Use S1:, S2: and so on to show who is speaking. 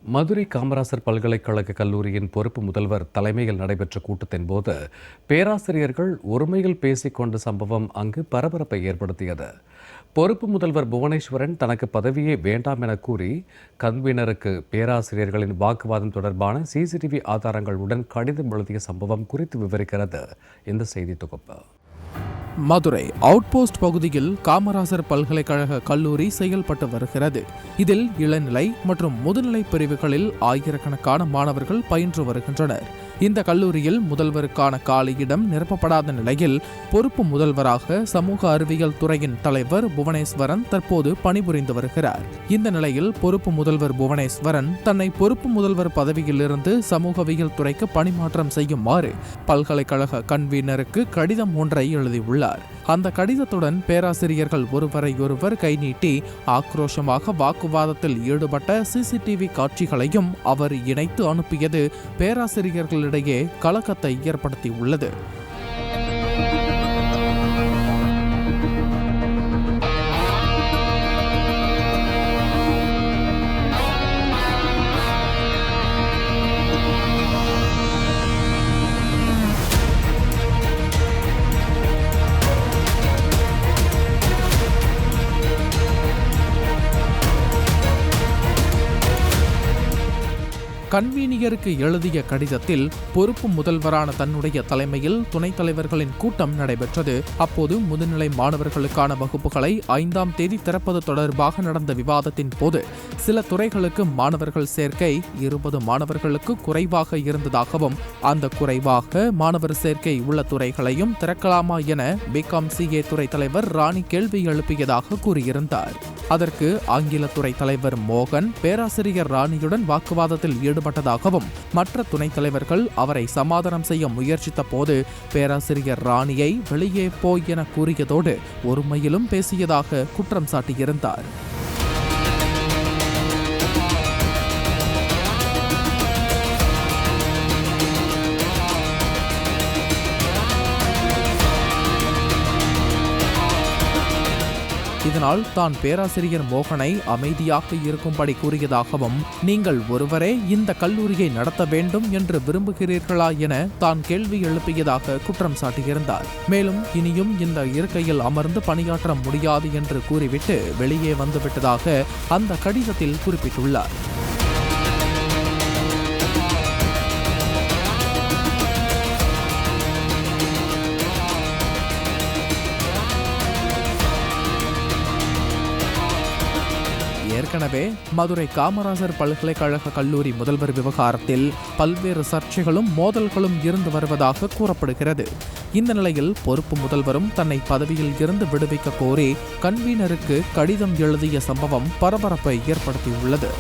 S1: மதுரை காமராசர் பல்கலைக்கழக கல்லூரியின் பொறுப்பு முதல்வர் தலைமையில் நடைபெற்ற கூட்டத்தின் போது பேராசிரியர்கள் ஒருமையில் பேசிக்கொண்ட சம்பவம் அங்கு பரபரப்பை ஏற்படுத்தியது. பொறுப்பு முதல்வர் புவனேஸ்வரன் தனக்கு பதவியே வேண்டாம் என கூறி கன்வீனருக்கு பேராசிரியர்களின் வாக்குவாதம் தொடர்பான சிசிடிவி ஆதாரங்களுடன் கடிதம் எழுதிய சம்பவம் குறித்து விவரிக்கிறது இந்த செய்தி தொகுப்பு.
S2: மதுரை அவுட்போஸ்ட் பகுதியில் காமராசர் பல்கலைக்கழக கல்லூரி செயல்பட்டு வருகிறது. இதில் இளநிலை மற்றும் முதுநிலை பிரிவுகளில் ஆயிரக்கணக்கான மாணவர்கள் பயின்று வருகின்றனர். இந்த கல்லூரியில் முதல்வருக்கான காலியிடம் நிரப்பப்படாத நிலையில் பொறுப்பு முதல்வராக சமூக அறிவியல் துறையின் தலைவர் புவனேஸ்வரன் தற்போது பணிபுரிந்து வருகிறார். இந்த நிலையில் பொறுப்பு முதல்வர் புவனேஸ்வரன் தன்னை பொறுப்பு முதல்வர் பதவியிலிருந்து சமூகவியல் துறைக்கு பணிமாற்றம் செய்யுமாறு பல்கலைக்கழக கன்வீனருக்கு கடிதம் ஒன்றை எழுதியுள்ளார். அந்த கடிதத்துடன் பேராசிரியர்கள் ஒருவரையொருவர் கை நீட்டி ஆக்ரோஷமாக வாக்குவாதத்தில் ஈடுபட்ட சிசிடிவி காட்சிகளையும் அவர் இணைத்து அனுப்பியது பேராசிரியர்களிடையே கலக்கத்தை ஏற்படுத்தியுள்ளது. கன்வீனியருக்கு எழுதிய கடிதத்தில் பொறுப்பு முதல்வரான தன்னுடைய தலைமையில் துணைத் தலைவர்களின் கூட்டம் நடைபெற்றது. அப்போது முதுநிலை மாணவர்களுக்கான வகுப்புகளை 5ஆம் தேதி திறப்பது தொடர்பாக நடந்த விவாதத்தின் போது சில துறைகளுக்கு மாணவர்கள் சேர்க்கை 20 மாணவர்களுக்கு குறைவாக இருந்ததாகவும் அந்த குறைவாக மாணவர் சேர்க்கை உள்ள துறைகளையும் திறக்கலாமா என பிகாம் சிஏ துறை தலைவர் ராணி கேள்வி எழுப்பியதாக கூறியிருந்தார். அதற்கு ஆங்கிலத்துறை தலைவர் மோகன் பேராசிரியர் ராணியுடன் வாக்குவாதத்தில் ஈடுபட்டதாகவும் மற்ற துணைத் தலைவர்கள் அவரை சமாதானம் செய்ய முயற்சித்த போது பேராசிரியர் ராணியை வெளியே போய் என கூறியதோடு ஒருமையிலும் பேசியதாக குற்றம் சாட்டியிருந்தார். இதனால் தான் பேராசிரியர் மோகனை அமைதியாக இருக்கும்படி கூறியதாகவும் நீங்கள் ஒருவரே இந்த கல்லூரியை நடத்த வேண்டும் என்று விரும்புகிறீர்களா என தான் கேள்வி எழுப்பியதாக குற்றம் சாட்டியிருந்தார். மேலும் இனியும் இந்த இருக்கையில் அமர்ந்து பணியாற்ற முடியாது என்று கூறிவிட்டு வெளியே வந்துவிட்டதாக அந்த கடிதத்தில் குறிப்பிட்டுள்ளார். ஏற்கனவே மதுரை காமராசர் பல்கலைக்கழக கல்லூரி முதல்வர் விவகாரத்தில் பல்வேறு சர்ச்சைகளும் மோதல்களும் இருந்து வருவதாக கூறப்படுகிறது. இந்த நிலையில் பொறுப்பு முதல்வரும் தன்னை பதவியில் இருந்து விடுவிக்க கோரி கன்வீனருக்கு கடிதம் எழுதிய சம்பவம் பரபரப்பை ஏற்படுத்தியுள்ளது.